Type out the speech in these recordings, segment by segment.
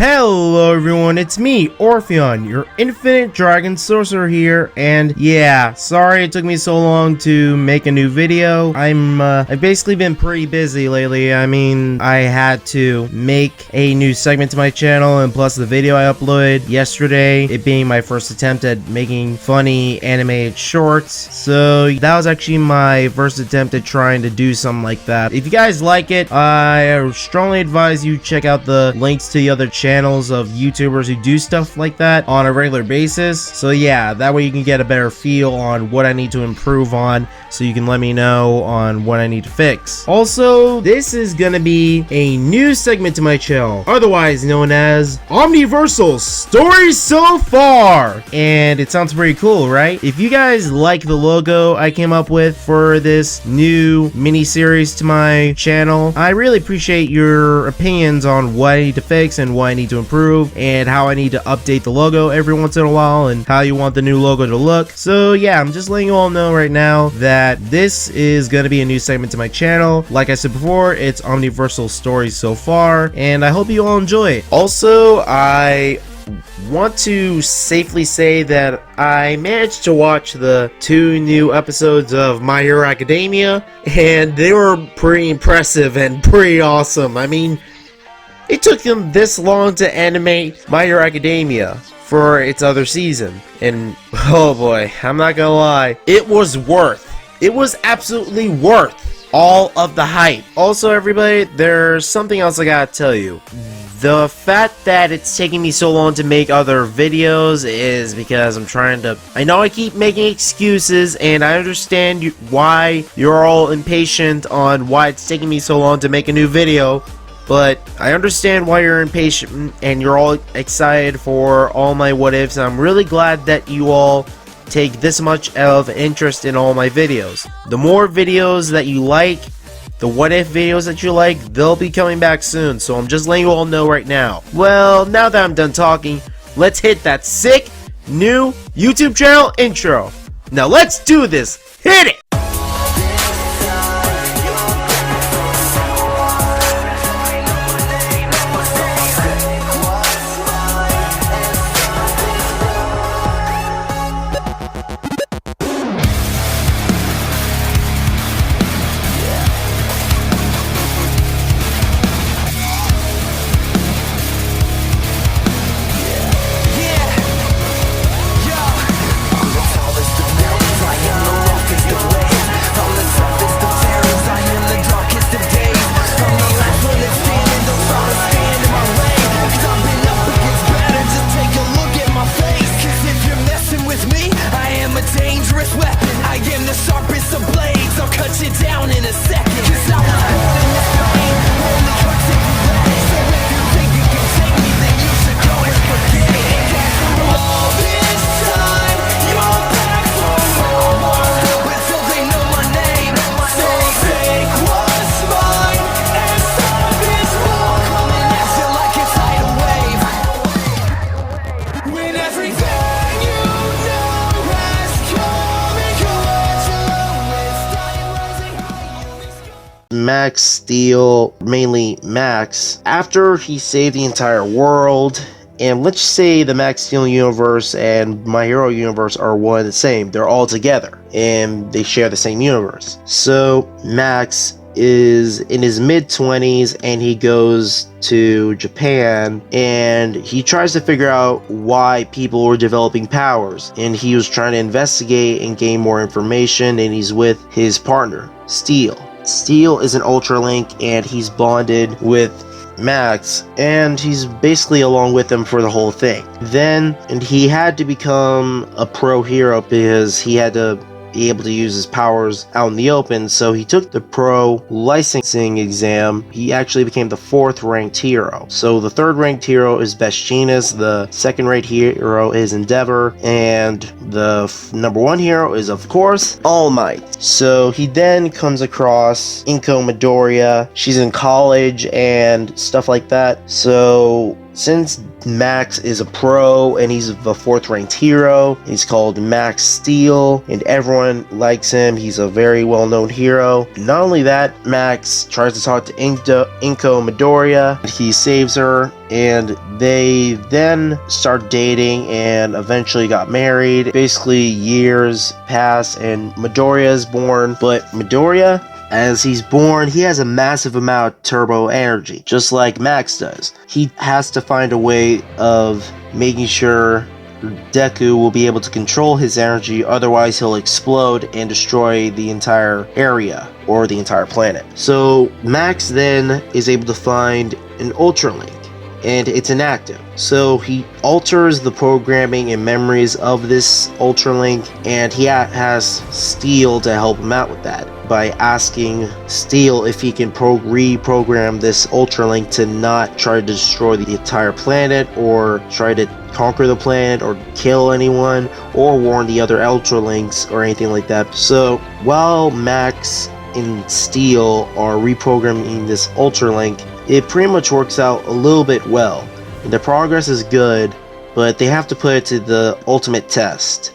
Hello everyone, it's me, Orpheon, your infinite dragon sorcerer here, and yeah, sorry it took me so long to make a new video. I've basically been pretty busy lately. I mean, I had to make a new segment to my channel, and plus the video I uploaded yesterday, it being my first attempt at making funny animated shorts. So that was actually my first attempt at trying to do something like that. If you guys like it, I strongly advise you check out the links to the other channels of YouTubers who do stuff like that on a regular basis. So yeah, that way you can get a better feel on what I need to improve on, so you can let me know on what I need to fix. Also, this is gonna be a new segment to my channel, otherwise known as Omniversal Stories So Far, and it sounds pretty cool, right? If you guys like the logo I came up with for this new mini series to my channel, I really appreciate your opinions on what I need to fix and what I need to improve, and how I need to update the logo every once in a while, and how you want the new logo to look. So yeah, I'm just letting you all know right now that this is going to be a new segment to my channel. Like I said before, it's Omniversal Stories So Far, and I hope you all enjoy it. Also, I want to safely say that I managed to watch the 2 new episodes of My Hero Academia, and they were pretty impressive and pretty awesome. I mean, it took them this long to animate My Hero Academia for its other season, and oh boy, I'm not gonna lie, it was absolutely worth all of the hype. Also everybody, there's something else I gotta tell you. The fact that it's taking me so long to make other videos is because I know I keep making excuses, and I understand why you're all impatient on why it's taking me so long to make a new video. But I understand why you're impatient and you're all excited for all my what ifs. I'm really glad that you all take this much of interest in all my videos. The more videos that you like, the what if videos that you like, they'll be coming back soon. So I'm just letting you all know right now. Well, now that I'm done talking, let's hit that sick new YouTube channel intro. Now let's do this. Hit it! Max Steel, mainly Max, after he saved the entire world, and let's say the Max Steel universe and My Hero universe are one and the same. They're all together and they share the same universe. So Max is in his mid-20s and he goes to Japan and he tries to figure out why people were developing powers, and he was trying to investigate and gain more information, and he's with his partner Steel. Steel is an Ultra Link and he's bonded with Max, and he's basically along with him for the whole thing. And he had to become a pro hero because he had to be able to use his powers out in the open, so he took the pro licensing exam. He actually became the 4th ranked hero. So the 3rd ranked hero is Bestgenus, the 2nd ranked hero is Endeavor, and the number 1 hero is of course All Might. So he then comes across Inko Midoriya. She's in college and stuff like that. So since Max is a pro and he's the 4th ranked hero, he's called Max Steel and everyone likes him. He's a very well known hero. Not only that, Max tries to talk to Inko Midoriya. He saves her and they then start dating and eventually got married. Basically years pass and Midoriya is born, but Midoriya, as he's born, he has a massive amount of turbo energy, just like Max does. He has to find a way of making sure Deku will be able to control his energy, otherwise he'll explode and destroy the entire area or the entire planet. So Max then is able to find an Ultra Link, and it's inactive. So he alters the programming and memories of this Ultra Link, and he has Steel to help him out with that by asking Steel if he can reprogram this Ultra Link to not try to destroy the entire planet or try to conquer the planet or kill anyone or warn the other Ultra Links or anything like that. So while Max and Steel are reprogramming this Ultra Link, it pretty much works out a little bit well. The progress is good, but they have to put it to the ultimate test.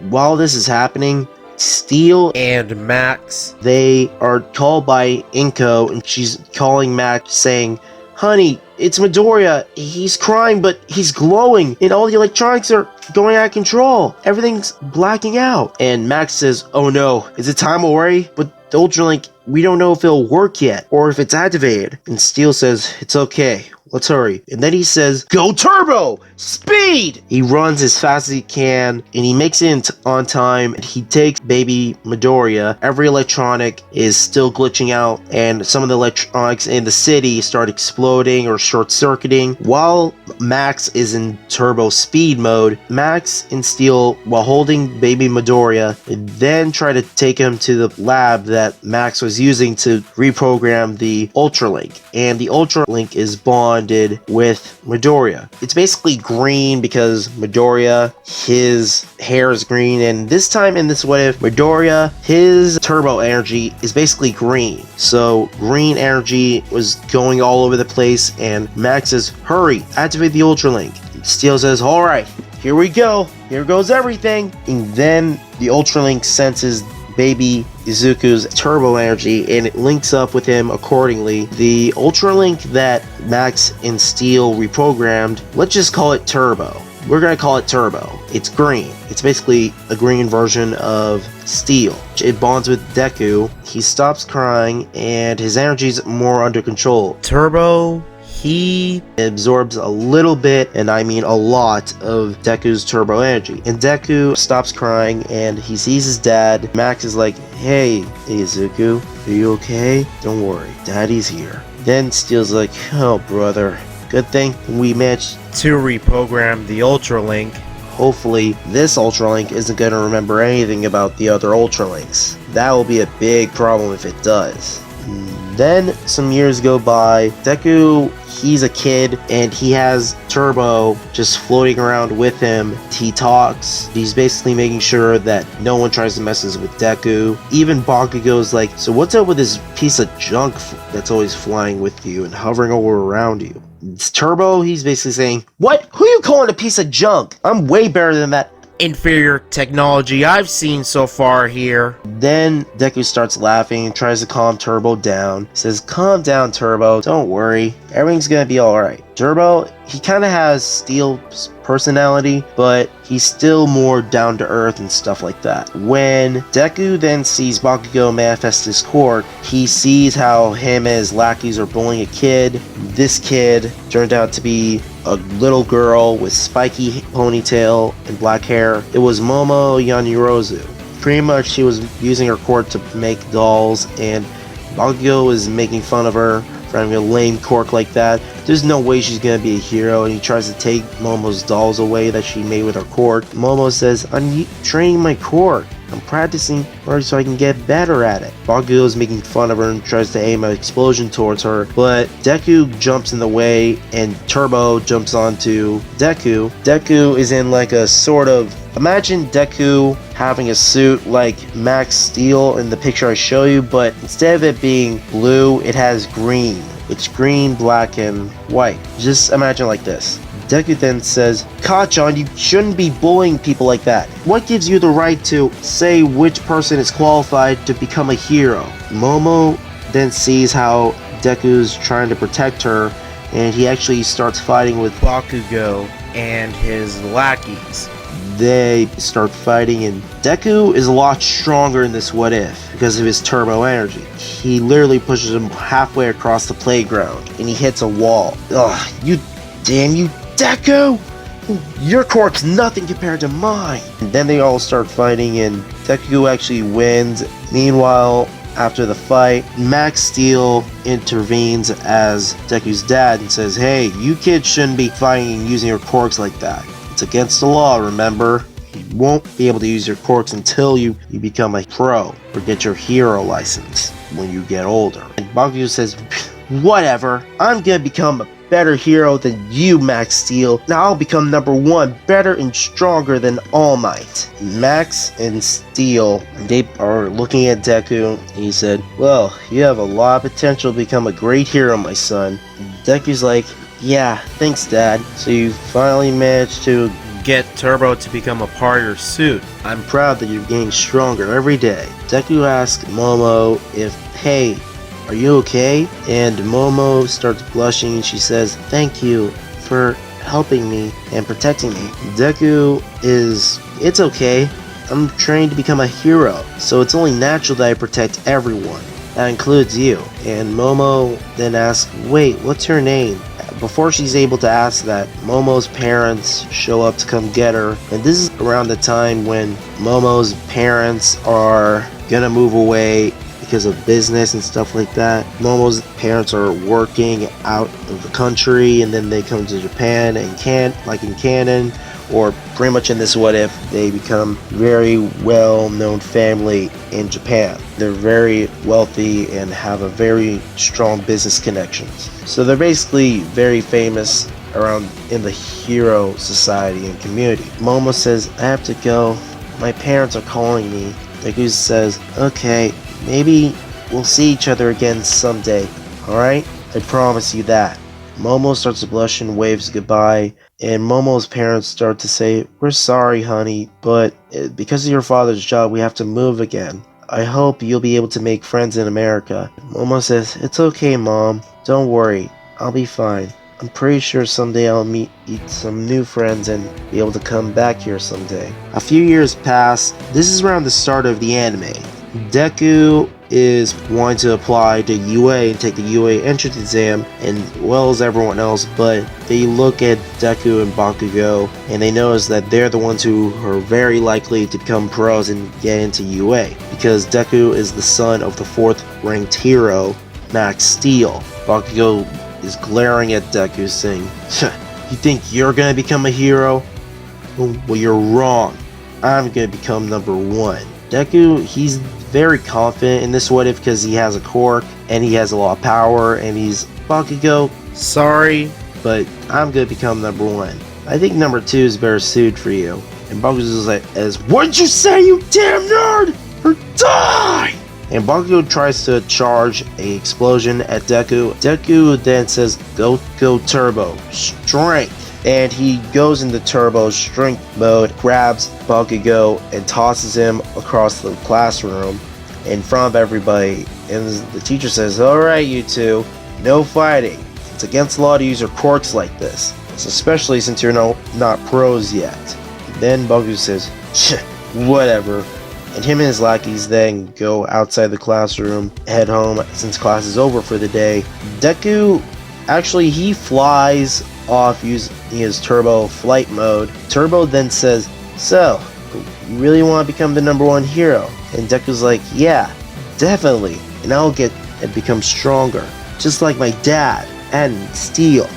While this is happening, Steel and Max, they are called by Inko, and she's calling Max saying, "Honey, it's Midoriya. He's crying, but he's glowing, and all the electronics are going out of control. Everything's blacking out." And Max says, "Oh no, is it time already? But the Ultra Link, we don't know if it'll work yet, or if it's activated." And Steel says, "It's okay. Let's hurry." And then he says, "Go turbo! Speed!" He runs as fast as he can, and he makes it on time. He takes baby Midoriya. Every electronic is still glitching out, and some of the electronics in the city start exploding or short-circuiting. While Max is in turbo speed mode, Max and Steel, while holding baby Midoriya, then try to take him to the lab that Max was using to reprogram the Ultra Link. And the Ultra Link is bonded with Midoriya. It's basically green because Midoriya, his hair is green, and this time in this what if, Midoriya, his turbo energy is basically green. So green energy was going all over the place, and Max says, "Hurry, activate the Ultra Link." Steel says, "Alright, here we go. Here goes everything." And then the Ultra Link senses baby Izuku's turbo energy and it links up with him accordingly. The Ultra Link that Max and Steel reprogrammed, let's just call it Turbo. We're gonna call it Turbo. It's green. It's basically a green version of Steel. It bonds with Deku. He stops crying and his energy's more under control. Turbo, he absorbs a little bit, and I mean a lot, of Deku's turbo energy. And Deku stops crying and he sees his dad. Max is like, "Hey, Izuku, are you okay? Don't worry, Daddy's here." Then Steel's like, "Oh, brother, good thing we managed to reprogram the Ultra Link. Hopefully, this Ultra Link isn't going to remember anything about the other Ultra Links. That will be a big problem if it does." Then some years go by. Deku, he's a kid and he has Turbo just floating around with him. He talks. He's basically making sure that no one tries to mess with Deku. Even Bakugo's like, "So what's up with this piece of junk that's always flying with you and hovering over around you?" It's Turbo, he's basically saying, "What? Who are you calling a piece of junk? I'm way better than that inferior technology I've seen so far here." Then Deku starts laughing and tries to calm Turbo down. He says, "Calm down, Turbo. Don't worry. Everything's gonna be alright." Turbo, he kind of has Steel's personality, but he's still more down to earth and stuff like that. When Deku then sees Bakugo manifest his quirk, he sees how him and his lackeys are bullying a kid. This kid turned out to be a little girl with spiky ponytail and black hair. It was Momo Yanyorozu. Pretty much she was using her quirk to make dolls, and Bakugo was making fun of her for having a lame quirk like that. There's no way she's gonna be a hero, and he tries to take Momo's dolls away that she made with her quirk. Momo says, "I'm training my quirk. I'm practicing hard so I can get better at it." Bakugo is making fun of her and tries to aim an explosion towards her, but Deku jumps in the way and Turbo jumps onto Deku. Deku is in like a sort of, imagine Deku having a suit like Max Steel in the picture I show you, but instead of it being blue, it has green. It's green, black, and white. Just imagine like this. Deku then says, Kachan, you shouldn't be bullying people like that. What gives you the right to say which person is qualified to become a hero? Momo then sees how Deku's trying to protect her, and he actually starts fighting with Bakugo and his lackeys. They start fighting, and Deku is a lot stronger in this what if because of his turbo energy. He literally pushes him halfway across the playground, and he hits a wall. Ugh, you Deku! Your quirk's nothing compared to mine! And then they all start fighting, and Deku actually wins. Meanwhile, after the fight, Max Steel intervenes as Deku's dad and says, hey, you kids shouldn't be fighting and using your quirks like that. It's against the law, remember? You won't be able to use your quirks until you become a pro or get your hero license when you get older. And Bakugo says, whatever, I'm gonna become a better hero than you, Max Steel. Now I'll become number 1, better and stronger than All Might. Max and Steel, they are looking at Deku, and he said, well, you have a lot of potential to become a great hero, my son. And Deku's like, yeah, thanks, Dad. So you finally managed to get Turbo to become a part of your suit. I'm proud that you're getting stronger every day. Deku asks Momo if, hey, are you okay? And Momo starts blushing and she says, thank you for helping me and protecting me. Deku is, it's okay. I'm trained to become a hero, so it's only natural that I protect everyone. That includes you. And Momo then asks, wait, what's her name? Before she's able to ask that, Momo's parents show up to come get her. And this is around the time when Momo's parents are gonna move away because of business and stuff like that. Momo's parents are working out of the country, and then they come to Japan, and like in canon, or pretty much in this what if, they become very well-known family in Japan. They're very wealthy and have a very strong business connections. So they're basically very famous around in the hero society and community. Momo says, I have to go. My parents are calling me. Deku says, okay, maybe we'll see each other again someday, alright? I promise you that. Momo starts to blush and waves goodbye, and Momo's parents start to say, we're sorry, honey, but because of your father's job, we have to move again. I hope you'll be able to make friends in America. Momo says, it's okay, Mom. Don't worry. I'll be fine. I'm pretty sure someday I'll meet some new friends and be able to come back here someday. A few years pass. This is around the start of the anime. Deku is wanting to apply to UA and take the UA entrance exam, and well as everyone else, but they look at Deku and Bakugo and they notice that they're the ones who are very likely to become pros and get into UA, because Deku is the son of the 4th ranked hero, Max Steel. Bakugo is glaring at Deku saying, you think you're gonna become a hero? Well, you're wrong. I'm gonna become number 1. Deku, he's very confident in this what if because he has a quirk and he has a lot of power, and he's Bakugo, sorry, but I'm gonna become number 1. I think number 2 is better suited for you. And Bakugo's like, what'd you say, you damn nerd? Or die! And Bakugo tries to charge a explosion at Deku. Deku then says, go turbo, strength. And he goes into turbo strength mode, grabs Bakugo and tosses him across the classroom in front of everybody. And the teacher says, alright you two, no fighting. It's against the law to use your quirks like this, especially since you're not pros yet. And then Bakugo says, whatever. And him and his lackeys then go outside the classroom, head home since class is over for the day. Deku, actually he flies off using his turbo flight mode. Turbo then says, so, you really want to become the number 1 hero? And Deku's like, yeah, definitely, and I'll get and become stronger, just like my dad and Steel.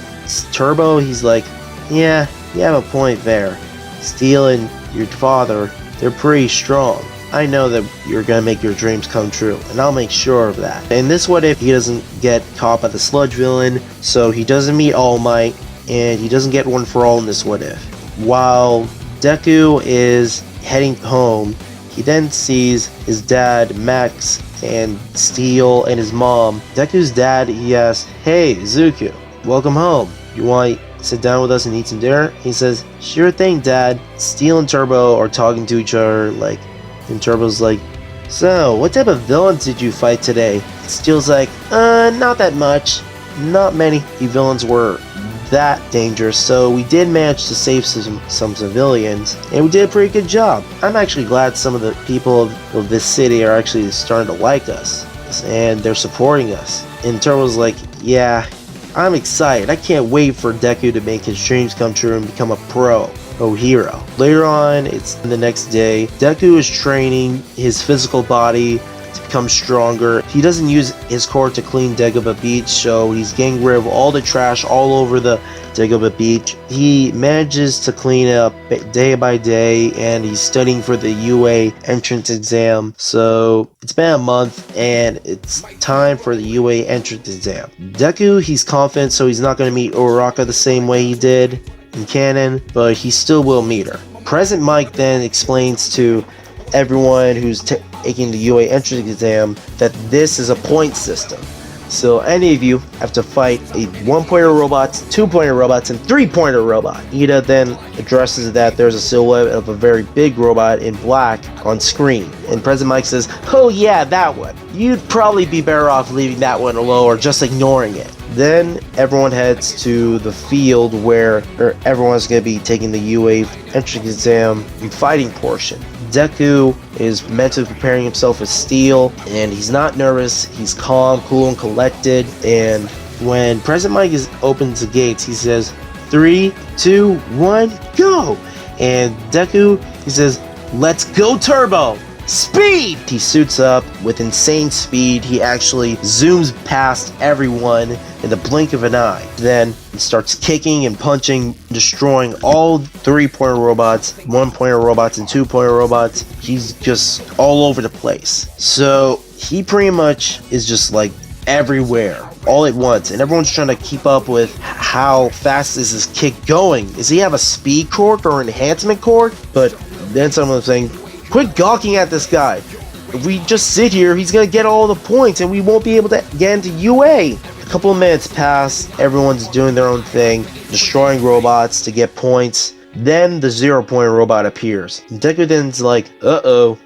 Turbo, he's like, yeah, you have a point there. Steel and your father, they're pretty strong. I know that you're gonna make your dreams come true, and I'll make sure of that. And this what if he doesn't get caught by the sludge villain, so he doesn't meet All Might, and he doesn't get one for all in this what if. While Deku is heading home, he then sees his dad Max and Steel and his mom. Deku's dad, he asks, "Hey, Zuko, welcome home. You want to sit down with us and eat some dinner?" He says, "Sure thing, Dad." Steel and Turbo are talking to each other, like, and Turbo's like, "So, what type of villains did you fight today?" Steel's like, not that much. Not many villains were that dangerous, so we did manage to save some civilians, and we did a pretty good job. I'm actually glad some of the people of this city are actually starting to like us, and they're supporting us." And Turbo's like, "Yeah, I'm excited. I can't wait for Deku to make his dreams come true and become a pro hero." Later on, it's the next day. Deku is training his physical body to become stronger. He doesn't use his core to clean Dagobah Beach, so he's getting rid of all the trash all over the Dagobah Beach. He manages to clean it up day by day, and he's studying for the UA entrance exam. So it's been a month, and it's time for the UA entrance exam. Deku, he's confident, so he's not going to meet Uraraka the same way he did in canon, but he still will meet her. President Mike then explains to everyone who's taking the UA entrance exam that this is a point system. So any of you have to fight a 1-pointer robot, 2-pointer robots, and 3-pointer robot. Ida then addresses that there's a silhouette of a very big robot in black on screen. And President Mike says, "Oh yeah, that one. You'd probably be better off leaving that one alone or just ignoring it." Then everyone heads to the field where everyone's going to be taking the UA entrance exam and fighting portion. Deku is mentally preparing himself as Steel, and he's not nervous. He's calm, cool, and collected. And when President Mike opens the gates, he says, 3, 2, 1, go! And Deku, he says, "Let's go, Turbo! Speed!" He suits up with insane speed. He actually zooms past everyone in the blink of an eye. Then he starts kicking and punching, destroying all 3-pointer robots, 1-pointer robots, and 2-pointer robots. He's just all over the place. So he pretty much is just like everywhere all at once, and everyone's trying to keep up with how fast is this kick going. Does he have a speed quirk or enhancement quirk? But then someone's saying, "Quit gawking at this guy. If we just sit here, he's gonna get all the points and we won't be able to get into UA." A couple of minutes pass, everyone's doing their own thing, destroying robots to get points. Then the 0-pointer robot appears. Deku then's like, "Uh-oh.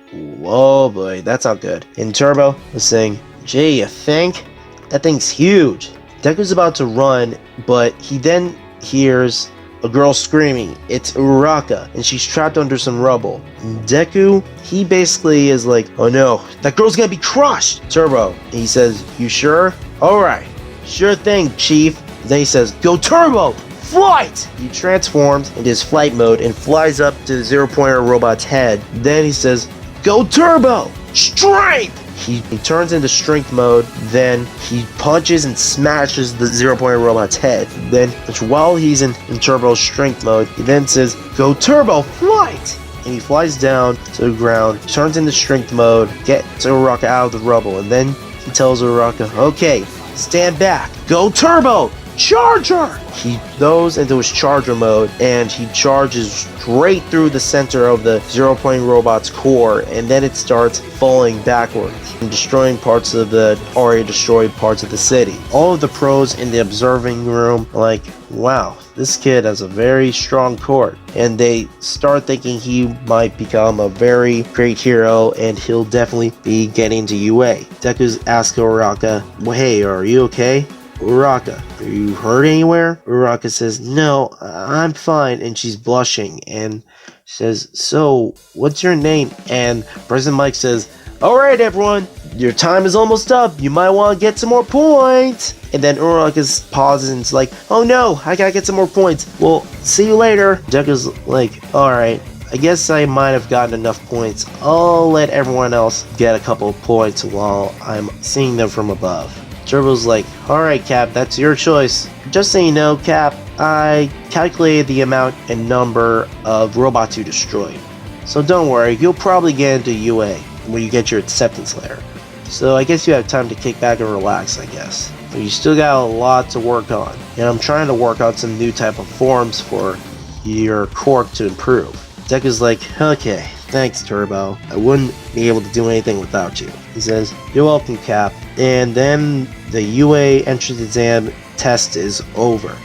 Oh boy, that's not good." And Turbo was saying, "Gee, you think? That thing's huge." Deku's about to run, but he then hears a girl screaming. It's Uraraka, and she's trapped under some rubble. Deku, he basically is like, "Oh no, that girl's gonna be crushed." Turbo, he says, "You sure?" "Alright, sure thing, Chief." Then he says, "Go Turbo! Flight!" He transforms into his flight mode and flies up to the 0-pointer robot's head. Then he says, "Go Turbo! Strength!" He turns into strength mode, then he punches and smashes the 0-pointer robot's head. Then, while he's in Turbo's strength mode, he then says, "Go Turbo, flight!" And he flies down to the ground, turns into strength mode, gets Uraraka out of the rubble, and then he tells Uraraka, "Okay, stand back, go Turbo, Charger!" He goes into his charger mode, and he charges straight through the center of the 0-point robot's core, and then it starts falling backwards and destroying parts of the already destroyed parts of the city. All of the pros in the observing room are like, "Wow, this kid has a very strong core," and they start thinking he might become a very great hero, and he'll definitely be getting to UA. Deku's asking Uraraka, "Well, hey, are you okay?" "Uraraka, are you hurt anywhere?" Uraraka says, "No, I'm fine," and she's blushing, and says, "So, what's your name?" And President Mike says, "Alright everyone, your time is almost up, you might want to get some more points." And then Uraraka pauses and is like, "Oh no, I gotta get some more points. Well, see you later." Deku's like, "Alright, I guess I might have gotten enough points. I'll let everyone else get a couple of points while I'm seeing them from above." Turbo's like, "Alright Cap, that's your choice. Just so you know, Cap, I calculated the amount and number of robots you destroyed. So don't worry, you'll probably get into UA when you get your acceptance letter. So I guess you have time to kick back and relax, I guess. But you still got a lot to work on. And I'm trying to work out some new type of forms for your cork to improve." Deku's like, "Okay, Thanks, Turbo. I wouldn't be able to do anything without you. He says, you're welcome, Cap. And then the UA entrance exam test is over.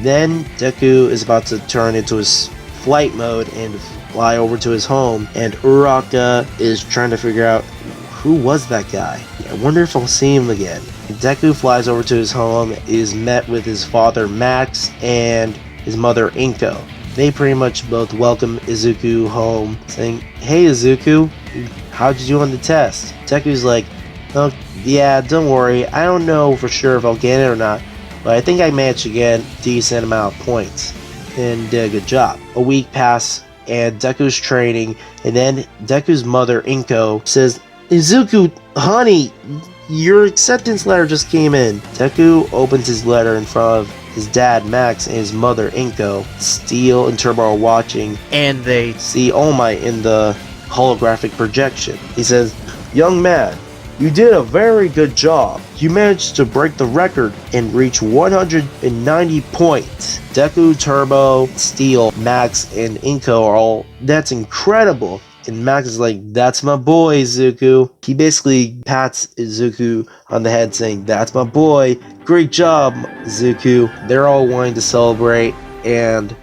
Then Deku is about to turn into his flight mode and fly over to his home, and Uraraka is trying to figure out who was that guy. I wonder if I'll see him again. Deku flies over to his home, is met with his father Max and his mother Inko. They pretty much both welcome Izuku home, saying, hey Izuku, how'd you do on the test? Deku's like, oh yeah, don't worry, I don't know for sure if I'll get it or not, but I think I managed to get a decent amount of points, and did a good job. A week passes, and Deku's training, and then Deku's mother Inko says, Izuku, honey, your acceptance letter just came in. Deku opens his letter in front of his dad Max and his mother Inko. Steel and Turbo are watching, and they see All Might in the holographic projection. He says, young man, you did a very good job. You managed to break the record and reach 190 points. Deku, Turbo, Steel, Max, and Inko are all, that's incredible. And Max is like, that's my boy, Izuku. He basically pats Izuku on the head saying, that's my boy. Great job, Izuku. They're all wanting to celebrate, and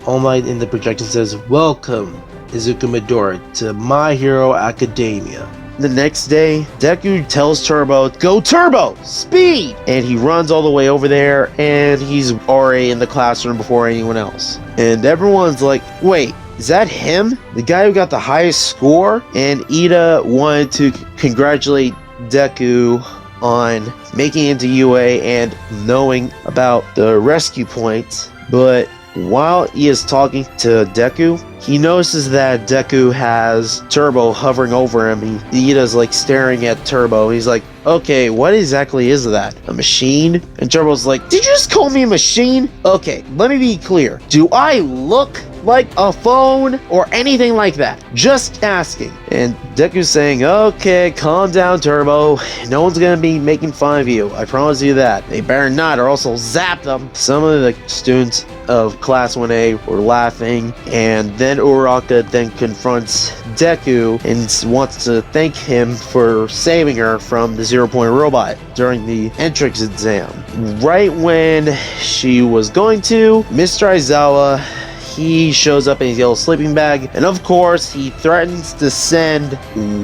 All Might in the projection says, welcome, Izuku Midori, to My Hero Academia. The next day, Deku tells Turbo, go Turbo! Speed! And he runs all the way over there, and he's already in the classroom before anyone else. And everyone's like, wait, is that him? The guy who got the highest score? And Ida wanted to congratulate Deku on making it into UA and knowing about the rescue points, but while he is talking to Deku, he notices that Deku has Turbo hovering over him. Ida's like staring at Turbo. He's like, okay, what exactly is that? A machine? And Turbo's like, did you just call me a machine? Okay, let me be clear. Do I look like a phone or anything like that? Just asking. And Deku's saying, okay, calm down, Turbo. No one's gonna be making fun of you. I promise you that. They better not, or else I'll zap them. Some of the students of Class 1A were laughing, and then Uraraka then confronts Deku and wants to thank him for saving her from the 0-point robot during the entrance exam. Right when she was going to, Mr. Aizawa, he shows up in his yellow sleeping bag, and of course he threatens to send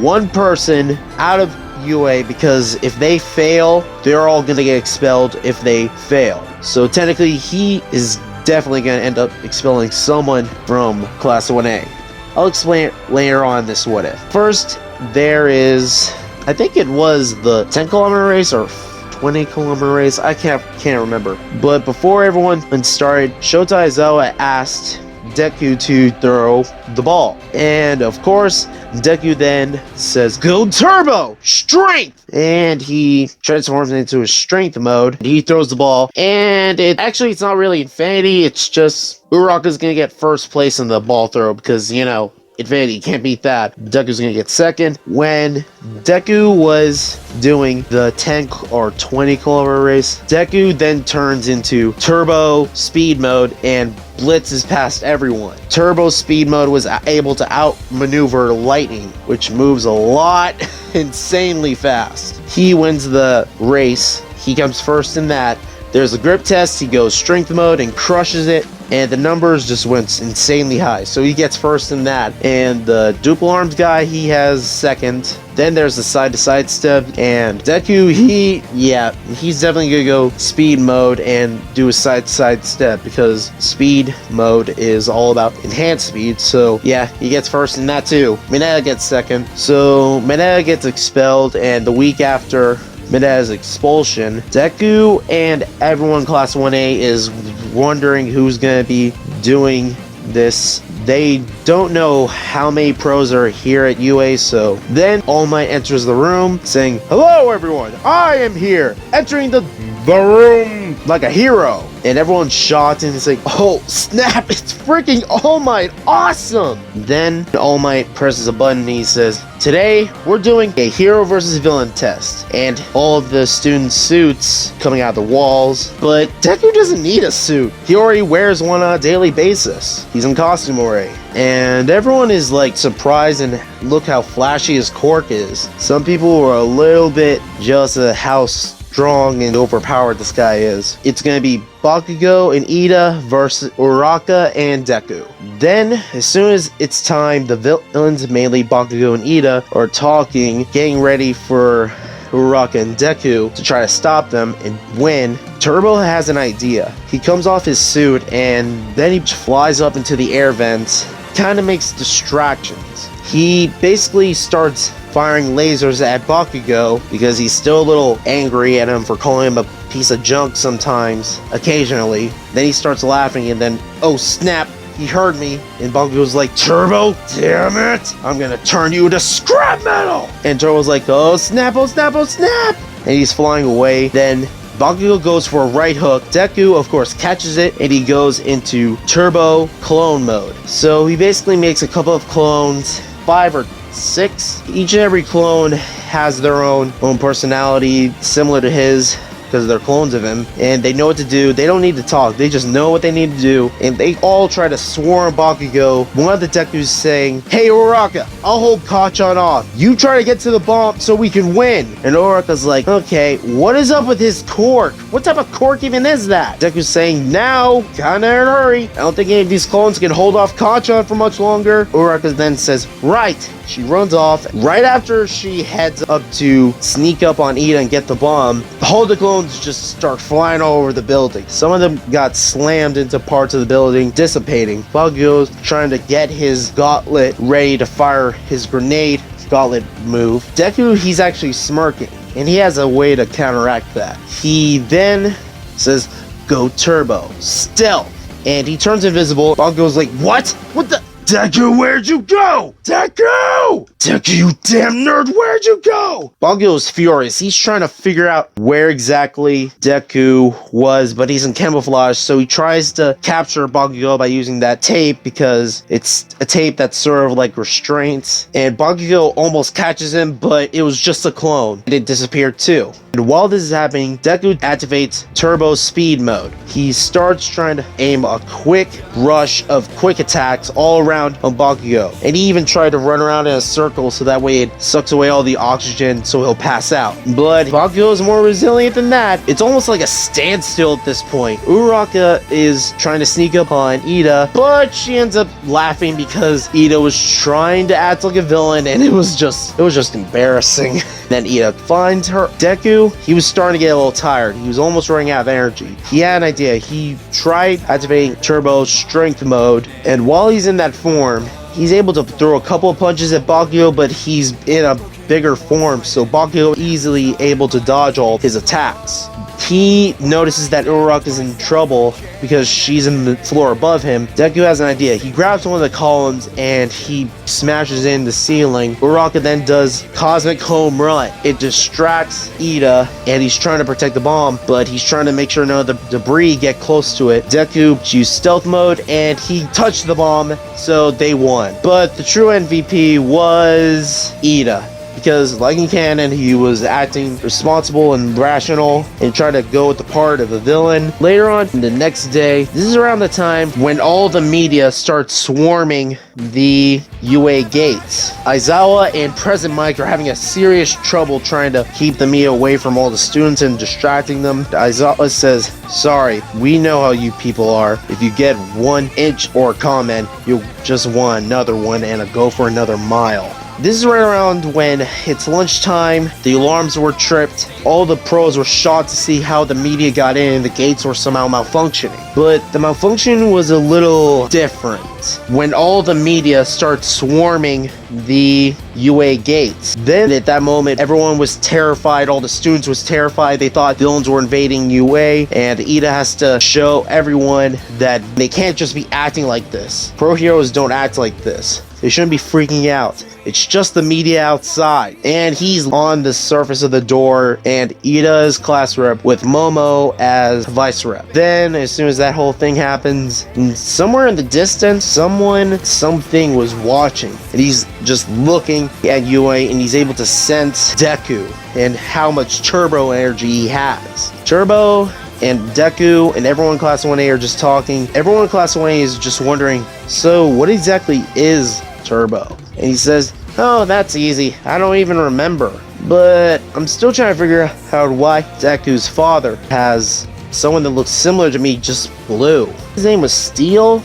one person out of UA because if they fail, they're all gonna get expelled if they fail. So technically he is definitely gonna end up expelling someone from Class 1A. I'll explain it later on this what if. First, there is, I think it was the 10-kilometer race or 20-kilometer race, I can't remember. But before everyone started, Shota Aizawa asked Deku to throw the ball. And of course, Deku then says, go Turbo! Strength! And he transforms into his strength mode. He throws the ball, and it's not really Infinity, it's just Uraraka's gonna get first place in the ball throw because, you know, Infinity can't beat that. Deku's gonna get second. When Deku was doing the 10 or 20-kilometer race, Deku then turns into Turbo Speed Mode and blitzes past everyone. Turbo Speed Mode was able to outmaneuver Lightning, which moves a lot insanely fast. He wins the race. He comes first in that. There's a grip test. He goes strength mode and crushes it, and the numbers just went insanely high. So he gets first in that. And the duple arms guy, he has second. Then there's the side-to-side step, and Deku, he's definitely gonna go speed mode and do a side-to-side step because speed mode is all about enhanced speed. So yeah, he gets first in that too. Mineta gets second. So Mineta gets expelled, and the week after Mineta's expulsion, Deku and everyone in Class 1A is wondering who's going to be doing this. They don't know how many pros are here at UA, so then All Might enters the room saying, hello everyone, I am here, entering the room like a hero. and everyone's shocked and it's like, oh snap, it's freaking All Might, awesome! Then All Might presses a button and he says, today we're doing a hero versus villain test, and all of the students' suits coming out of the walls, but Deku doesn't need a suit. He already wears one on a daily basis. He's in costume already. And everyone is like surprised and look how flashy his quirk is. Some people were a little bit jealous of how strong and overpowered this guy is. It's gonna be Bakugo and Ida versus Uraraka and Deku. Then, as soon as it's time, the villains, mainly Bakugo and Ida, are talking, getting ready for Uraraka and Deku to try to stop them and win. Turbo has an idea. He comes off his suit and then he flies up into the air vents, kind of makes distractions. He basically starts firing lasers at Bakugo because he's still a little angry at him for calling him a piece of junk sometimes, occasionally. Then he starts laughing and then, oh snap, he heard me, and Bakugo's like, Turbo, damn it, I'm gonna turn you to scrap metal! And Turbo's like, oh snap, oh snap, oh snap! And he's flying away. Then Bakugo goes for a right hook. Deku, of course, catches it, and he goes into Turbo clone mode. So he basically makes a couple of clones, 5 or 6. Each and every clone has their own personality, similar to his, because they're clones of him, and they know what to do. They don't need to talk, they just know what they need to do, and they all try to swarm Bakugo. One of the Deku's saying, hey Uraraka, I'll hold Kacchan off, you try to get to the bomb so we can win. And Uraraka's like, okay, what is up with his quirk? What type of quirk even is that? Deku's saying, now, kinda in a hurry, I don't think any of these clones can hold off Kacchan for much longer. Uraraka then says, right. She runs off. Right after she heads up to sneak up on Ida and get the bomb, all the clones just start flying all over the building. Some of them got slammed into parts of the building, dissipating. Bakugo's trying to get his gauntlet ready to fire his grenade gauntlet move. Deku, he's actually smirking, and he has a way to counteract that. He then says, go Turbo, stealth, and he turns invisible. Bakugo's like, what? What the? Deku, where'd you go? Deku! Deku, you damn nerd, where'd you go? Bakugo's furious. He's trying to figure out where exactly Deku was, but he's in camouflage, so he tries to capture Bakugo by using that tape because it's a tape that's sort of like restraints. And Bakugo almost catches him, but it was just a clone. And it disappeared too. And while this is happening, Deku activates Turbo Speed Mode. He starts trying to aim a quick rush of quick attacks all around on Bakugo. And he even tried to run around in a circle so that way it sucks away all the oxygen so he'll pass out. But Bakugo is more resilient than that. It's almost like a standstill at this point. Uraraka is trying to sneak up on Ida, but she ends up laughing because Ida was trying to act like a villain and it was just embarrassing. Then Ida finds her. Deku, he was starting to get a little tired. He was almost running out of energy. He had an idea. He tried activating Turbo Strength Mode, and while he's in that form, he's able to throw a couple of punches at Bakugo, but he's in a bigger form, so Bakugo easily able to dodge all his attacks. He notices that Uraraka is in trouble because she's in the floor above him. Deku has an idea. He grabs one of the columns and he smashes in the ceiling. Uraraka then does Cosmic Home Run. It distracts Ida and he's trying to protect the bomb, but he's trying to make sure none of the debris get close to it. Deku used stealth mode and he touched the bomb, so they won. But the true MVP was Ida, because like in canon, he was acting responsible and rational and tried to go with the part of a villain. Later on, the next day, this is around the time when all the media starts swarming the UA gates. Aizawa and Present Mike are having a serious trouble trying to keep the media away from all the students and distracting them. Aizawa says, sorry, we know how you people are. If you get 1 inch or a comment, you'll just want another one and go for another mile. This is right around when it's lunchtime, the alarms were tripped, all the pros were shocked to see how the media got in and the gates were somehow malfunctioning. But the malfunction was a little different. When all the media starts swarming the UA gates. Then at that moment, everyone was terrified, all the students was terrified, they thought villains were invading UA, and Ida has to show everyone that they can't just be acting like this. Pro heroes don't act like this. They shouldn't be freaking out. It's just the media outside. And he's on the surface of the door, and Ida is class rep with Momo as vice rep. Then, as soon as that whole thing happens, somewhere in the distance, something was watching. And he's just looking at Yue, and he's able to sense Deku and how much turbo energy he has. Turbo and Deku and everyone in Class 1A are just talking. Everyone in Class 1A is just wondering, so what exactly is Turbo? And he says, oh, that's easy. I don't even remember. But I'm still trying to figure out why Deku's father has someone that looks similar to me, just blue. His name was Steel.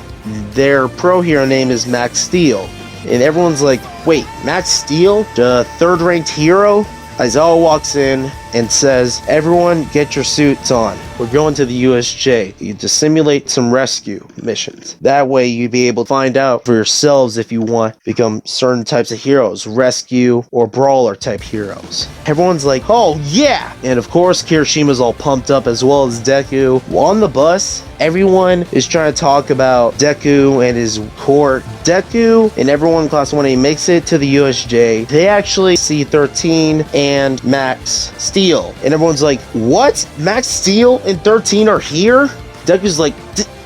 Their pro hero name is Max Steel. And everyone's like, wait, Max Steel? The third-ranked hero? Aizawa walks in and says, everyone get your suits on. We're going to the USJ to simulate some rescue missions. That way you'd be able to find out for yourselves if you want to become certain types of heroes, rescue or brawler type heroes. Everyone's like, oh yeah! And of course Kirishima's all pumped up as well as Deku. On the bus, everyone is trying to talk about Deku and his court. Deku and everyone in Class 1A makes it to the USJ. They actually see 13 and Max Steel. And everyone's like, what? Max Steel and 13 are here? Deku's like,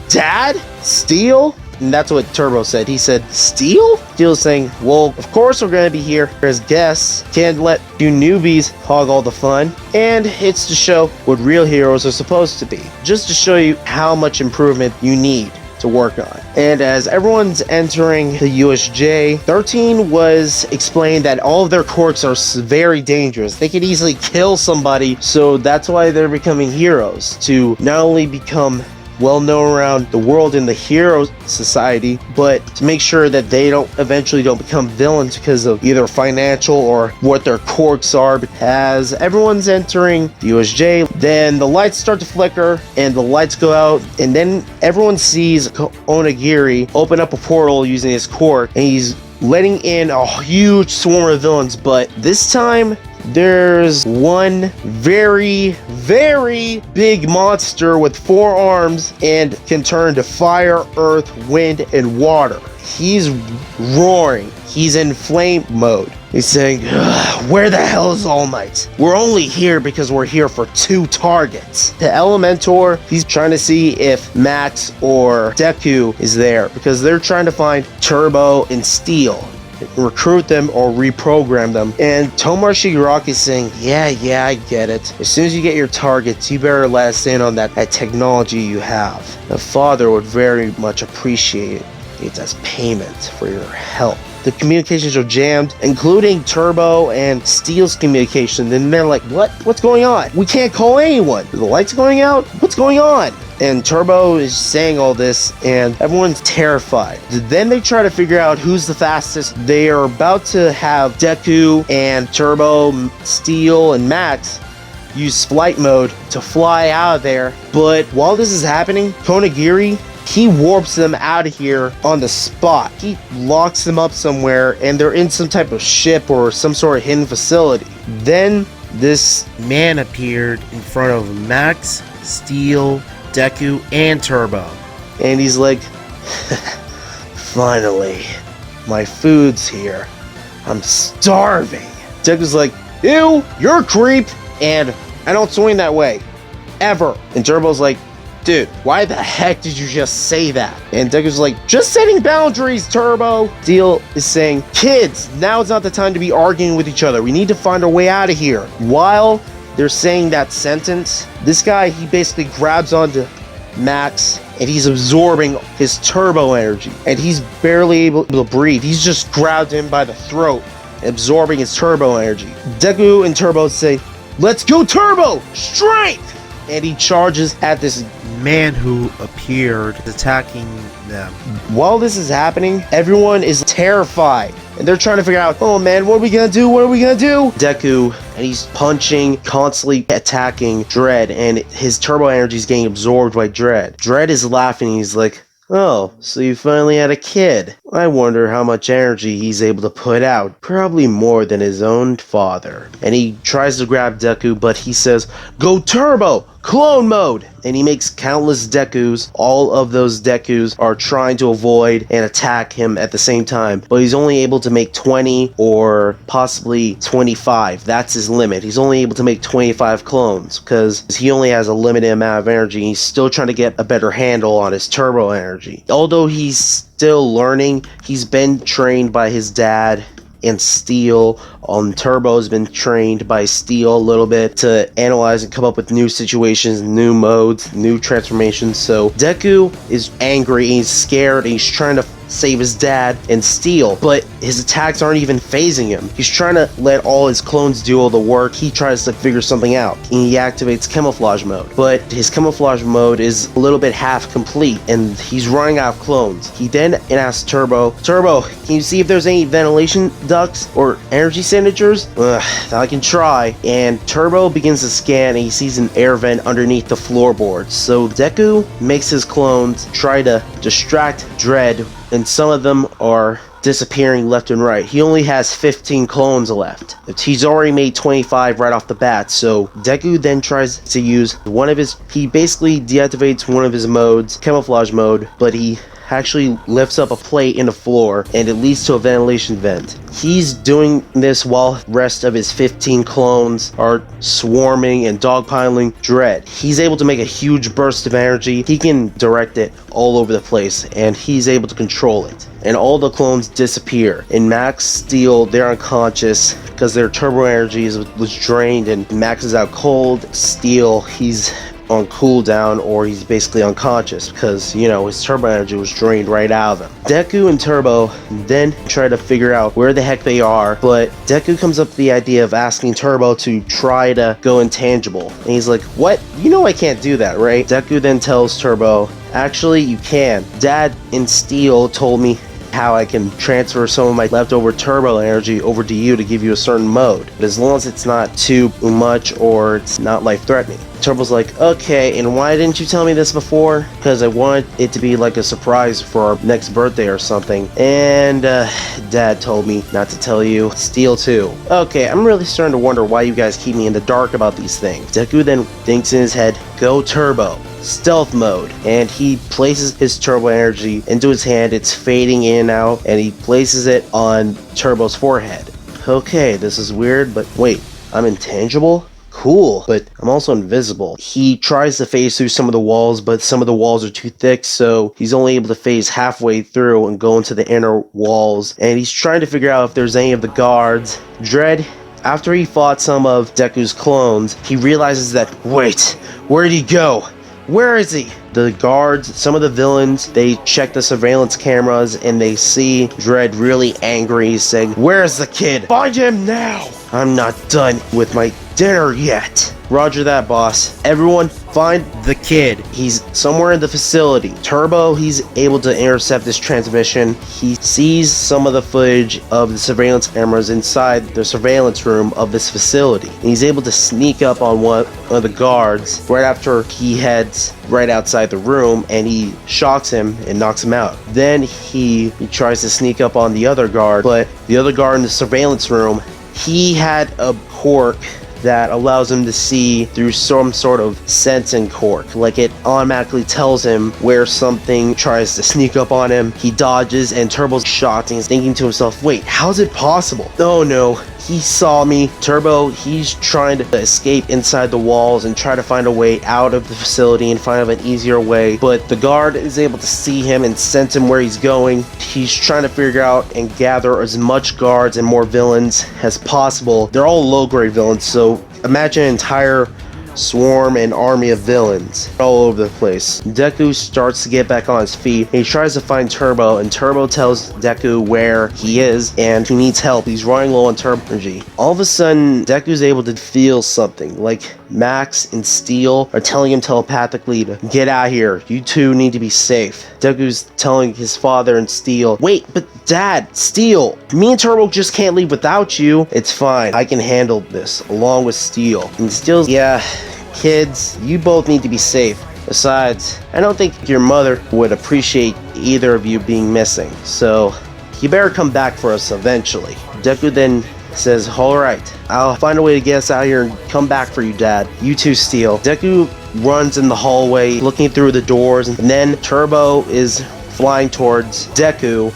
Dad? Steel? And that's what Turbo said. He said, Steel? Steel's saying, well, of course we're going to be here as guests. Can't let you newbies hog all the fun. And it's to show what real heroes are supposed to be. Just to show you how much improvement you need to work on. And as everyone's entering the USJ, 13 was explained that all of their courts are very dangerous. They could easily kill somebody, so that's why they're becoming heroes, to not only become well known around the world in the hero society, but to make sure that they eventually don't become villains because of either financial or what their quirks are. As everyone's entering the USJ, then the lights start to flicker and the lights go out, and then everyone sees Onigiri open up a portal using his quirk, and he's letting in a huge swarm of villains. But this time there's one very, very big monster with 4 arms and can turn to fire, earth, wind, and water. He's roaring. He's in flame mode. He's saying, where the hell is All Might? We're only here because we're here for 2 targets. The Elementor, he's trying to see if Max or Deku is there because they're trying to find Turbo and Steel, recruit them or reprogram them. And Tomar Shigaraki is saying, yeah, I get it. As soon as you get your targets, you better let us in on that technology you have. The father would very much appreciate it as payment for your help. The communications are jammed, including Turbo and Steel's communication. And they're like, what? What's going on? We can't call anyone. Are the lights going out? What's going on? And Turbo is saying all this, and everyone's terrified. Then they try to figure out who's the fastest. They are about to have Deku and Turbo, Steel, and Max use flight mode to fly out of there. But while this is happening, Konagiri, he warps them out of here on the spot. He locks them up somewhere, and they're in some type of ship or some sort of hidden facility. Then this man appeared in front of Max, Steel, Deku, and Turbo. And he's like, finally, my food's here. I'm starving. Deku's like, ew, you're a creep, and I don't swing that way. Ever. And Turbo's like, dude, why the heck did you just say that? And Deku's like, just setting boundaries, Turbo. Steel is saying, kids, now is not the time to be arguing with each other. We need to find our way out of here. While they're saying that sentence, this guy, he basically grabs onto Max and he's absorbing his turbo energy. And he's barely able to breathe. He's just grabbed him by the throat, absorbing his turbo energy. Deku and Turbo say, let's go, Turbo! Strength! And he charges at this man who appeared, attacking them. While this is happening, everyone is terrified. And they're trying to figure out, oh man, what are we gonna do? What are we gonna do? Deku, and he's punching, constantly attacking Dredd, and his turbo energy is getting absorbed by Dredd. Dredd is laughing, he's like, oh, so you finally had a kid. I wonder how much energy he's able to put out. Probably more than his own father. And he tries to grab Deku, but he says, "Go turbo! Clone mode!" And he makes countless Dekus. All of those Dekus are trying to avoid and attack him at the same time. But he's only able to make 20 or possibly 25. That's his limit. He's only able to make 25 clones because he only has a limited amount of energy. He's still trying to get a better handle on his turbo energy. Although he's still learning, he's been trained by his dad and Steel. Turbo's been trained by Steel a little bit to analyze and come up with new situations, new modes, new transformations. So Deku is angry, he's scared, and he's trying to save his dad and Steel, but his attacks aren't even phasing him. He's trying to let all his clones do all the work. He tries to figure something out, and he activates camouflage mode, but his camouflage mode is a little bit half complete, and he's running out of clones. He then asks Turbo, can you see if there's any ventilation ducts or energy signatures? I can try. And Turbo begins to scan, and he sees an air vent underneath the floorboards. So Deku makes his clones try to distract Dredd, and some of them are disappearing left and right. He only has 15 clones left. He's already made 25 right off the bat. So Deku then tries to use he basically deactivates one of his modes, camouflage mode, but he actually lifts up a plate in the floor and it leads to a ventilation vent. He's doing this while the rest of his 15 clones are swarming and dogpiling Dredd. He's able to make a huge burst of energy. He can direct it all over the place and he's able to control it. And all the clones disappear. And Max, Steel, they're unconscious because their turbo energy was drained, and Max is out cold. Steel, he's on cooldown, or he's basically unconscious because, you know, his turbo energy was drained right out of him. Deku and Turbo then try to figure out where the heck they are, but Deku comes up with the idea of asking Turbo to try to go intangible. And he's like, "What? You know I can't do that, right?" Deku then tells Turbo, "Actually, you can. Dad and Steel told me how I can transfer some of my leftover turbo energy over to you to give you a certain mode, but as long as it's not too much or it's not life-threatening." Turbo's like, "Okay, and why didn't you tell me this before?" "Because I wanted it to be like a surprise for our next birthday or something, and Dad told me not to tell you. Steel too." "Okay, I'm really starting to wonder why you guys keep me in the dark about these things." Deku then thinks in his head, "Go Turbo, stealth mode," and he places his turbo energy into his hand. It's fading in and out, and he places it on Turbo's forehead. "Okay, this is weird, but wait, I'm intangible? Cool, but I'm also invisible." He tries to phase through some of the walls, but some of the walls are too thick, so he's only able to phase halfway through and go into the inner walls, and he's trying to figure out if there's any of the guards. Dredd, after he fought some of Deku's clones, he realizes that, wait, where'd he go? Where is he? The guards, some of the villains, they check the surveillance cameras and they see Dredd really angry, saying, "Where's the kid? Find him now! I'm not done with my dinner yet." "Roger that, boss. Everyone, find the kid. He's somewhere in the facility." Turbo, he's able to intercept this transmission. He sees some of the footage of the surveillance cameras inside the surveillance room of this facility. And he's able to sneak up on one of the guards right after he heads right outside the room, and he shocks him and knocks him out. Then he tries to sneak up on the other guard, but the other guard in the surveillance room, he had a quirk that allows him to see through some sort of sensing quirk. Like, it automatically tells him where something tries to sneak up on him. He dodges, and Turbo's shocked, and he's thinking to himself, wait, how's it possible? Oh no, he saw me. Turbo, he's trying to escape inside the walls and try to find a way out of the facility and find an easier way, but the guard is able to see him and sense him where he's going. He's trying to figure out and gather as much guards and more villains as possible. They're all low-grade villains, so imagine an entire swarm and army of villains all over the place. Deku starts to get back on his feet. He tries to find Turbo, and Turbo tells Deku where he is and he needs help. He's running low on turbo energy. All of a sudden, Deku's able to feel something, like Max and Steel are telling him telepathically to get out of here. You two need to be safe. Deku's telling his father and Steel, wait, but Dad, Steel, me and Turbo just can't leave without you. It's fine, I can handle this, along with Steel. And Steel's, yeah, kids, you both need to be safe. Besides, I don't think your mother would appreciate either of you being missing, so you better come back for us eventually. Deku then says, alright, I'll find a way to get us out of here and come back for you, Dad. You too, Steel. Deku runs in the hallway, looking through the doors, and then Turbo is flying towards Deku.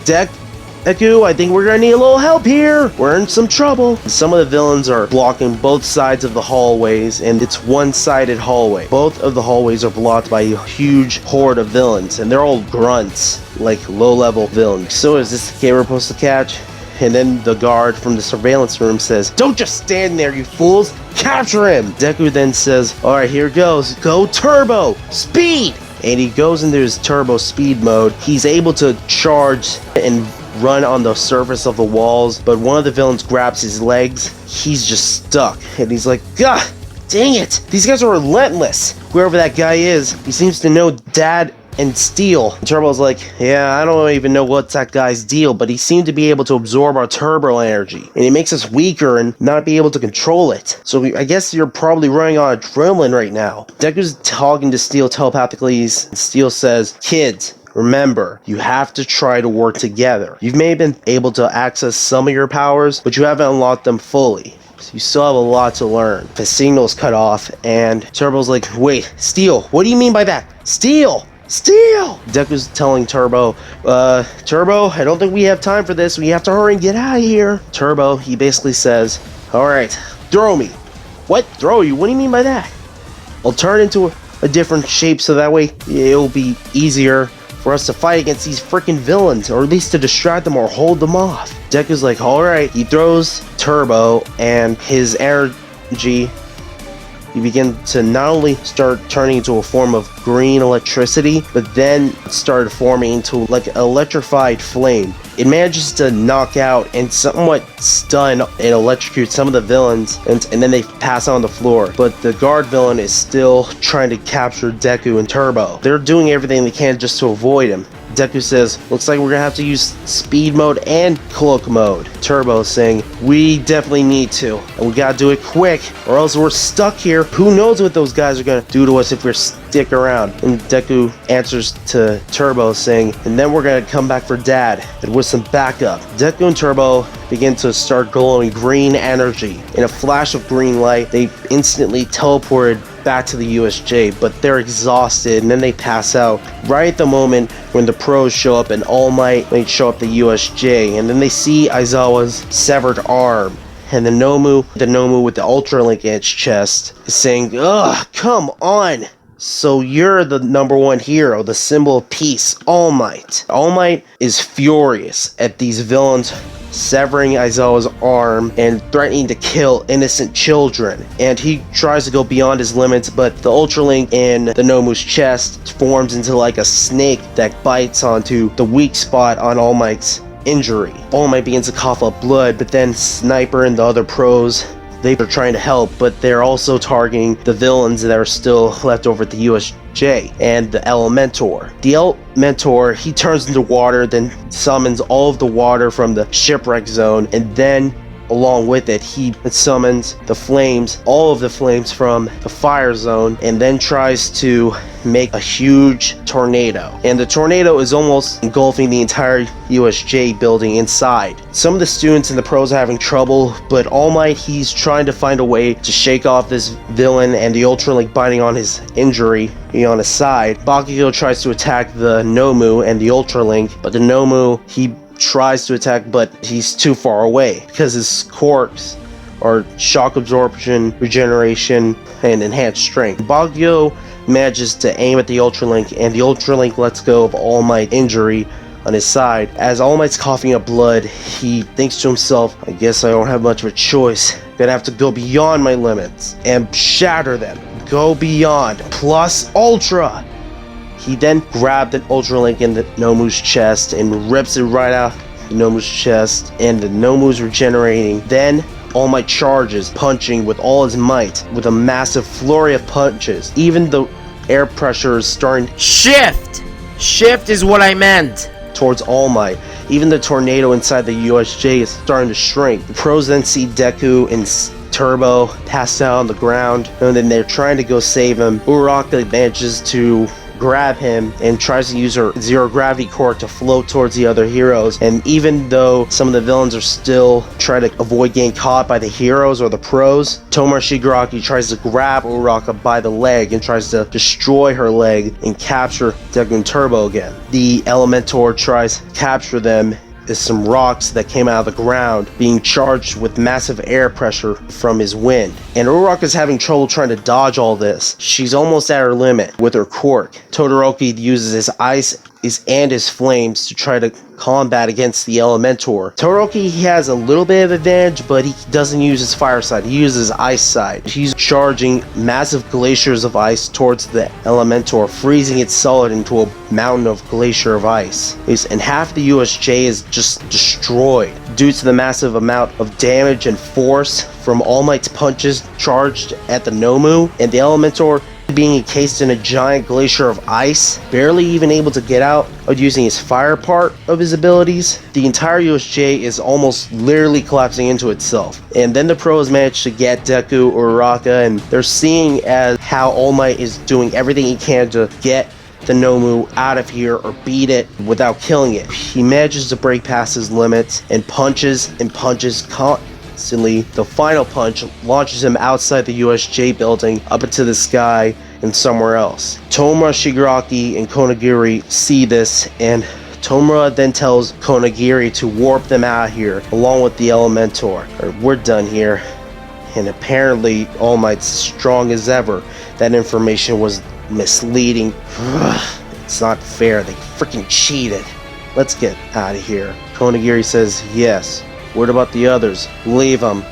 Deku, I think we're gonna need a little help here. We're in some trouble. Some of the villains are blocking both sides of the hallways, and it's one-sided hallway. Both of the hallways are blocked by a huge horde of villains, and they're all grunts, like low-level villains. So is this the kid we're supposed to catch? And then the guard from the surveillance room says, don't just stand there, you fools! Capture him! Deku then says, alright, here goes. Go Turbo! Speed! And he goes into his Turbo speed mode. He's able to charge and run on the surface of the walls, but one of the villains grabs his legs. He's just stuck. And he's like, God, dang it! These guys are relentless! Whoever that guy is, he seems to know Dad and Steel. And Turbo's like, yeah, I don't even know what's that guy's deal, but he seemed to be able to absorb our turbo energy, and it makes us weaker and not be able to control it. So I guess you're probably running on adrenaline right now. Deku's talking to Steel telepathically, and Steel says, kids, remember, you have to try to work together. You may have been able to access some of your powers, but you haven't unlocked them fully. So you still have a lot to learn. The signal's cut off, and Turbo's like, wait, Steel, what do you mean by that? Steel! Steel! Deku's telling Turbo, Turbo, I don't think we have time for this. We have to hurry and get out of here. Turbo, he basically says, alright, throw me. What? Throw you? What do you mean by that? I'll turn into a different shape so that way it'll be easier for us to fight against these freaking villains, or at least to distract them or hold them off. Deku's like, alright. He throws Turbo, and his energy, he begins to not only start turning into a form of green electricity, but then started forming into like an electrified flame. It manages to knock out and somewhat stun and electrocute some of the villains, and then they pass on the floor. But the guard villain is still trying to capture Deku and Turbo. They're doing everything they can just to avoid him. Deku says, looks like we're gonna have to use speed mode and cloak mode. Turbo saying, we definitely need to, and we gotta do it quick, or else we're stuck here. Who knows what those guys are gonna do to us if we stick around. And Deku answers to Turbo saying, and then we're gonna come back for Dad, and with some backup. Deku and Turbo begin to start glowing green energy. In a flash of green light, they instantly teleported back to the USJ, but they're exhausted, and then they pass out right at the moment when the pros show up and All Might show up at the USJ, and then they see Aizawa's severed arm, and the Nomu with the Ultra Link in its chest is saying, ugh, come on! So you're the #1 hero, the symbol of peace, All Might. All Might is furious at these villains severing Aizawa's arm and threatening to kill innocent children, and he tries to go beyond his limits, but the Ultra Link in the Nomu's chest forms into like a snake that bites onto the weak spot on All Might's injury. All Might begins to cough up blood, but then Sniper and the other pros, they are trying to help, but they're also targeting the villains that are still left over at the USJ and the Elementor. The Elementor, he turns into water, then summons all of the water from the shipwreck zone, and then along with it, he summons the flames, all of the flames from the fire zone, and then tries to make a huge tornado. And the tornado is almost engulfing the entire USJ building inside. Some of the students and the pros are having trouble, but All Might, he's trying to find a way to shake off this villain and the Ultra Link biting on his injury on his side. Bakugo tries to attack the Nomu and the Ultra Link, but the Nomu, he tries to attack, but he's too far away because his quirks are shock absorption, regeneration, and enhanced strength. Bakugo manages to aim at the Ultra Link, and the Ultra Link lets go of All Might injury on his side. As All Might's coughing up blood, he thinks to himself, I guess I don't have much of a choice. Gonna have to go beyond my limits and shatter them. Go beyond. Plus Ultra. He then grabbed an Ultra Link in the Nomu's chest and rips it right out the Nomu's chest, and the Nomu's regenerating. Then All Might charges, punching with all his might, with a massive flurry of punches. Even the air pressure is starting Shift! Shift is what I meant! Towards All Might. Even the tornado inside the USJ is starting to shrink. The pros then see Deku and Turbo passed out on the ground, and then they're trying to go save him. Uraraka manages to grab him and tries to use her zero gravity core to float towards the other heroes. And even though some of the villains are still trying to avoid getting caught by the heroes or the pros, Tomura Shigaraki tries to grab Uraraka by the leg and tries to destroy her leg and capture Deku and Turbo again. The Elementor tries to capture them is some rocks that came out of the ground being charged with massive air pressure from his wind. And Uraraka's having trouble trying to dodge all this. She's almost at her limit with her quirk. Todoroki uses his ice and his flames to try to combat against the Elementor. Todoroki, he has a little bit of advantage, but he doesn't use his fire side, he uses his ice side. He's charging massive glaciers of ice towards the Elementor, freezing it solid into a mountain of glacier of ice. And half the USJ is just destroyed due to the massive amount of damage and force from All Might's punches charged at the Nomu, and the Elementor being encased in a giant glacier of ice, barely even able to get out of using his fire part of his abilities. The entire USJ is almost literally collapsing into itself. And then the pros manage to get Deku, Uraraka, and they're seeing as how All Might is doing everything he can to get the Nomu out of here or beat it without killing it. He manages to break past his limits and punches constantly. The final punch launches him outside the USJ building up into the sky and somewhere else. Tomura Shigaraki and Konagiri see this, and Tomura then tells Konagiri to warp them out of here along with the Elementor. We're done here. And apparently All Might's strong as ever. That information was misleading. It's not fair. They freaking cheated. Let's get out of here. Konagiri says yes. What about the others? Leave them.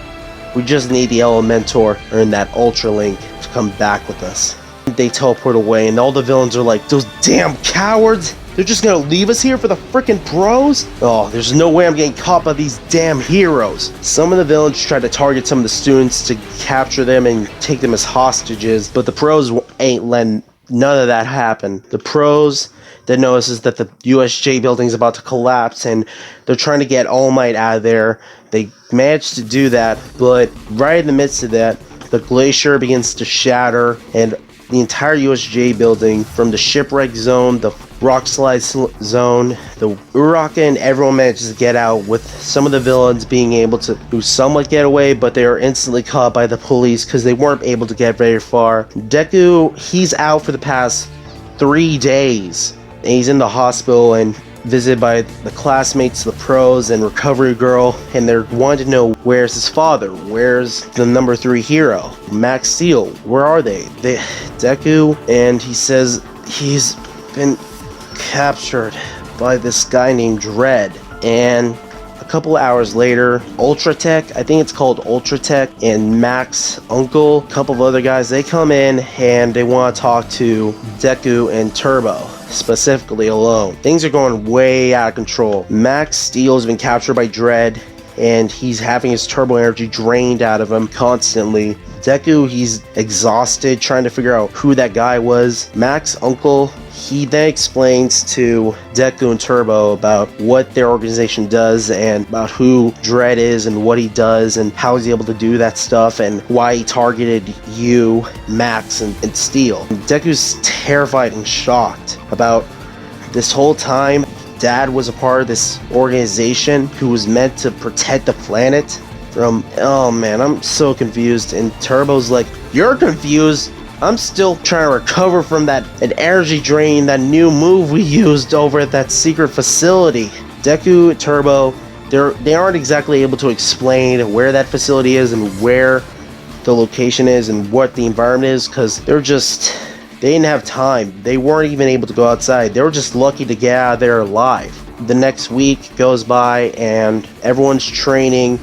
We just need the Elementor or in that Ultra Link to come back with us. They teleport away and all the villains are like, those damn cowards! They're just gonna leave us here for the frickin' pros? Oh, there's no way I'm getting caught by these damn heroes. Some of the villains try to target some of the students to capture them and take them as hostages, but the pros ain't letting none of that happen. The pros that notices that the USJ building is about to collapse and they're trying to get All Might out of there. They manage to do that, but right in the midst of that, the glacier begins to shatter and the entire USJ building, from the shipwreck zone, the rock slide zone, the Uraraka and everyone manages to get out, with some of the villains being able to somewhat get away, but they are instantly caught by the police because they weren't able to get very far. Deku, he's out for the past 3 days. And he's in the hospital and visited by the classmates, the pros, and Recovery Girl, and they're wanting to know where's his father, where's the number 3 hero, Max Steel, where are they? Deku, and he says he's been captured by this guy named Dredd. And a couple hours later, Ultratech, I think it's called Ultratech, and Mac's uncle, a couple of other guys, they come in and they want to talk to Deku and Turbo, specifically alone. Things are going way out of control. Max Steel has been captured by Dredd, and he's having his turbo energy drained out of him constantly. Deku, he's exhausted trying to figure out who that guy was. Mac's uncle, he then explains to Deku and Turbo about what their organization does and about who Dredd is and what he does and how he's able to do that stuff and why he targeted you, Max, and Steel. Deku's terrified and shocked about this whole time. Dad was a part of this organization who was meant to protect the planet from... Oh man, I'm so confused. And Turbo's like, you're confused? I'm still trying to recover from an energy drain, that new move we used over at that secret facility. Deku and Turbo, they aren't exactly able to explain where that facility is and where the location is and what the environment is, because they didn't have time. They weren't even able to go outside. They were just lucky to get out of there alive. The next week goes by and everyone's training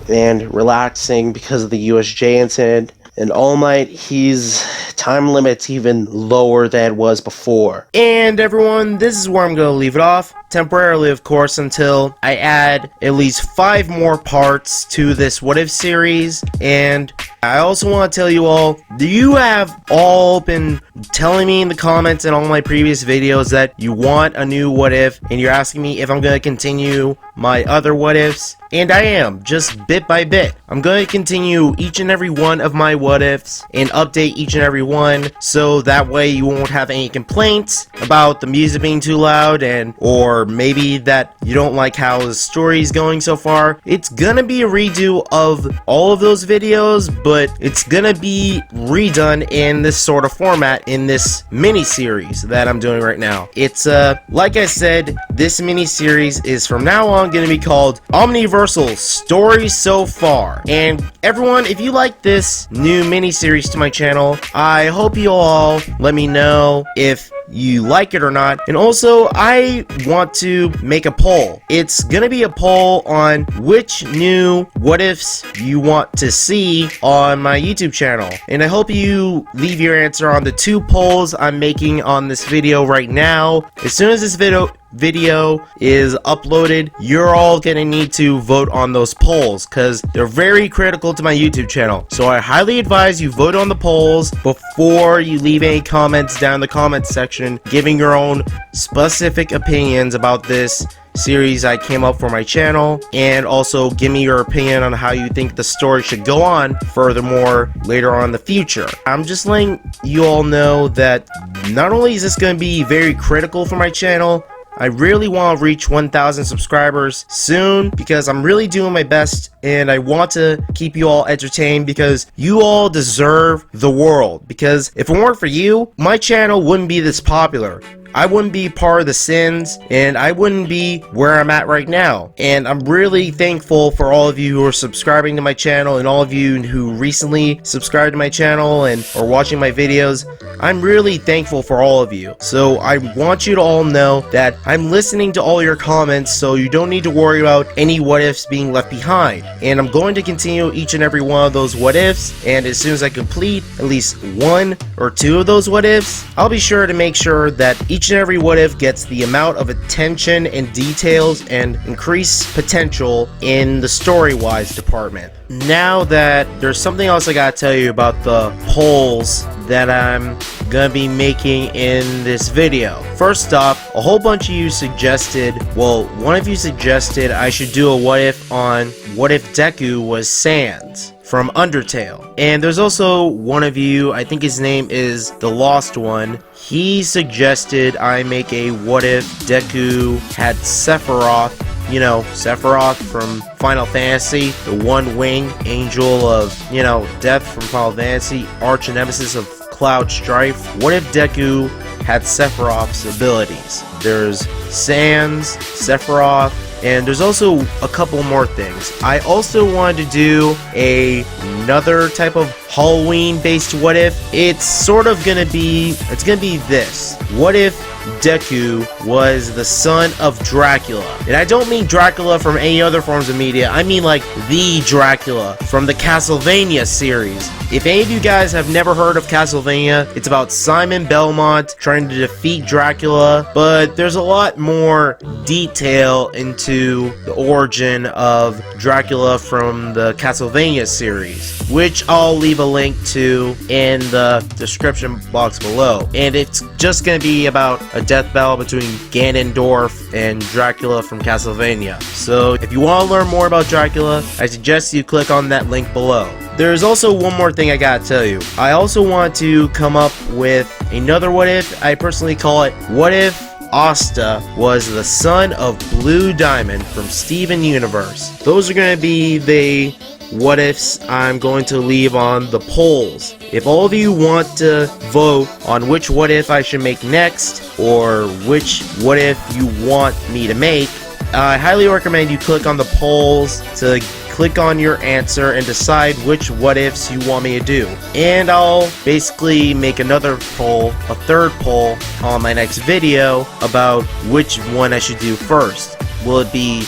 and relaxing because of the USJ incident. And All Might, his time limit's even lower than it was before. And everyone, this is where I'm going to leave it off. Temporarily, of course, until I add at least 5 more parts to this What If series. And I also want to tell you all, you have all been telling me in the comments in all my previous videos that you want a new what if, and you're asking me if I'm going to continue my other what ifs, and I am, just bit by bit. I'm going to continue each and every one of my what ifs and update each and every one, so that way you won't have any complaints about the music being too loud, and or maybe that you don't like how the story's going so far. It's gonna be a redo of all of those videos, but it's gonna be redone in this sort of format in this mini series that I'm doing right now. It's like I said, this mini series is from now on gonna be called Omniversal Story So Far. And everyone, if you like this new mini series to my channel, I hope you all let me know if you like it or not. And also, I want to make a poll. It's gonna be a poll on which new what ifs you want to see on my YouTube channel, and I hope you leave your answer on the 2 polls I'm making on this video right now. As soon as this video is uploaded, you're all gonna need to vote on those polls because they're very critical to my YouTube channel. So I highly advise you vote on the polls before you leave any comments down in the comments section giving your own specific opinions about this series I came up for my channel, and also give me your opinion on how you think the story should go on furthermore later on in the future. I'm just letting you all know that not only is this going to be very critical for my channel, I really want to reach 1,000 subscribers soon because I'm really doing my best, and I want to keep you all entertained because you all deserve the world. Because if it weren't for you, my channel wouldn't be this popular. I wouldn't be part of the sins, and I wouldn't be where I'm at right now. And I'm really thankful for all of you who are subscribing to my channel, and all of you who recently subscribed to my channel and are watching my videos. I'm really thankful for all of you. So I want you to all know that I'm listening to all your comments, so you don't need to worry about any what ifs being left behind. And I'm going to continue each and every one of those what ifs, and as soon as I complete at least 1 or 2 of those what ifs, I'll be sure to make sure that each and every what if gets the amount of attention and details and increased potential in the story-wise department. Now that there's something else I gotta tell you about the polls that I'm gonna be making in this video. First off, a whole bunch of you suggested, well, one of you suggested I should do a what if on what if Deku was Sans from Undertale. And there's also one of you, I think his name is The Lost One, he suggested I make a what if Deku had Sephiroth, you know, Sephiroth from Final Fantasy, the one-winged angel of, you know, death from Final Fantasy, arch nemesis of Cloud Strife. What if Deku had Sephiroth's abilities? There's Sans, Sephiroth, and there's also a couple more things. I also wanted to do another type of Halloween based what if. It's sort of gonna be, this. What if Deku was the son of Dracula? And I don't mean Dracula from any other forms of media, I mean like the Dracula from the Castlevania series. If any of you guys have never heard of Castlevania, it's about Simon Belmont trying to defeat Dracula, but there's a lot more detail into the origin of Dracula from the Castlevania series, which I'll leave a link to in the description box below. And it's just gonna be about a death battle between Ganondorf and Dracula from Castlevania. So if you want to learn more about Dracula, I suggest you click on that link below. There's also one more thing I gotta tell you. I also want to come up with another what if. I personally call it what if Asta was the son of Blue Diamond from Steven Universe. Those are going to be the what ifs I'm going to leave on the polls. If all of you want to vote on which what if I should make next, or which what if you want me to make, I highly recommend you click on the polls to click on your answer and decide which what ifs you want me to do. And I'll basically make another poll, a third poll, on my next video about which one I should do first. Will it be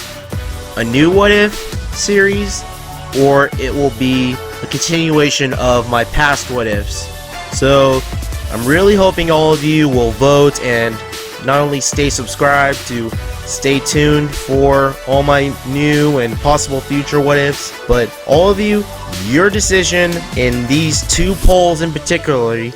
a new what if series, or it will be a continuation of my past what ifs? So I'm really hoping all of you will vote and not only stay subscribed to stay tuned for all my new and possible future what ifs. But all of you, your decision in these 2 polls in particularly.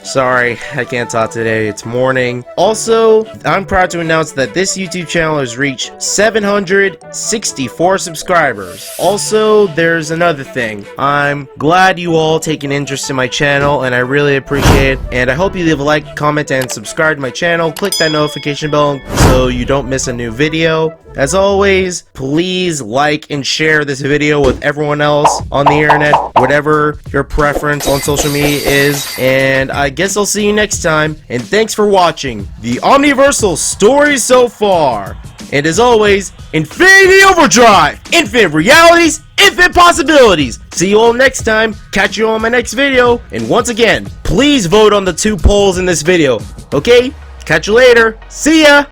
Sorry, I can't talk today, it's morning. Also, I'm proud to announce that this YouTube channel has reached 764 subscribers. Also, there's another thing. I'm glad you all take an interest in my channel, and I really appreciate it. And I hope you leave a like, comment, and subscribe to my channel. Click that notification bell so you don't miss a new video. As always, please like and share this video with everyone else on the internet, whatever your preference on social media is. And I guess I'll see you next time. And thanks for watching the Omniversal story so far. And as always, Infinity Overdrive! Infinite realities, infinite possibilities! See you all next time. Catch you on my next video. And once again, please vote on the 2 polls in this video. Okay? Catch you later. See ya!